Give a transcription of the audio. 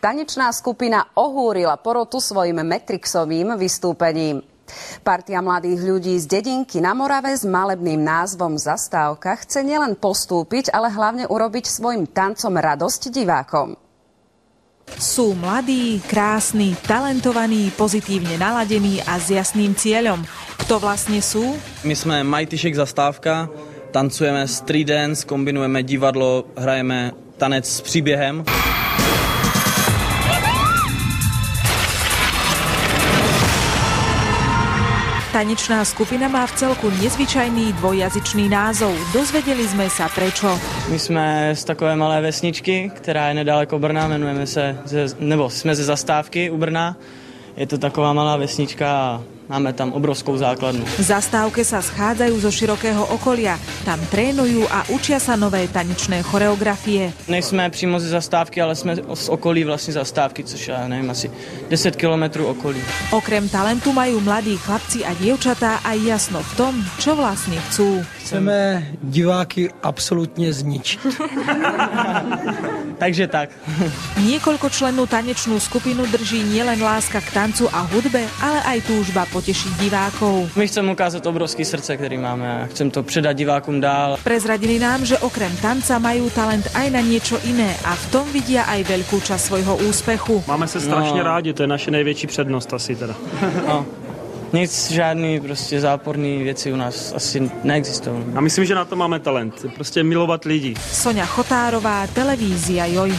Tanečná skupina ohúrila porotu svojim Matrixovým vystúpením. Partia mladých ľudí z dedinky na Morave s malebným názvom Zastávka chce nielen postúpiť, ale hlavne urobiť svojim tancom radosť divákom. Sú mladí, krásni, talentovaní, pozitívne naladení a s jasným cieľom. Kto vlastne sú? My sme Majtyšek Zastávka, tancujeme street dance, kombinujeme divadlo, hrajeme tanec s příběhem. Tanečná skupina má v celku nezvyčajný dvojjazyčný názov. Dozvedeli sme sa prečo. My jsme z takové malé vesničky, která je nedaleko Brna, jmenujeme se, jsme ze Zastávky u Brna. Je to taková malá vesnička a máme tam obrovskou základnu. V Zastávke sa schádzajú zo širokého okolia. Tam trénujú a učia sa nové tanečné choreografie. Nejsme přímo ze Zastávky, ale jsme z okolí vlastně Zastávky, což já nevím, asi 10 kilometrů okolí. Okrem talentu majú mladí chlapci a dievčatá aj jasno v tom, čo vlastne chcú. Chceme diváky absolútne zničiť. Takže tak. Niekoľkočlennú tanečnú skupinu drží nielen láska k tancu a hudbe, ale aj túžba potešiť divákov. My chceme ukázať obrovský srdce, ktorý máme a chcem to předat divákom dál. Prezradili nám, že okrem tanca majú talent aj na niečo iné a v tom vidia aj veľkú časť svojho úspechu. Máme se strašně rádi, to je naše největší přednost asi teda. No. Nic, žádný prostě záporný věci u nás asi neexistují. A myslím, že na to máme talent. Prostě milovat lidi. Soňa Chotárová, televízia Joj.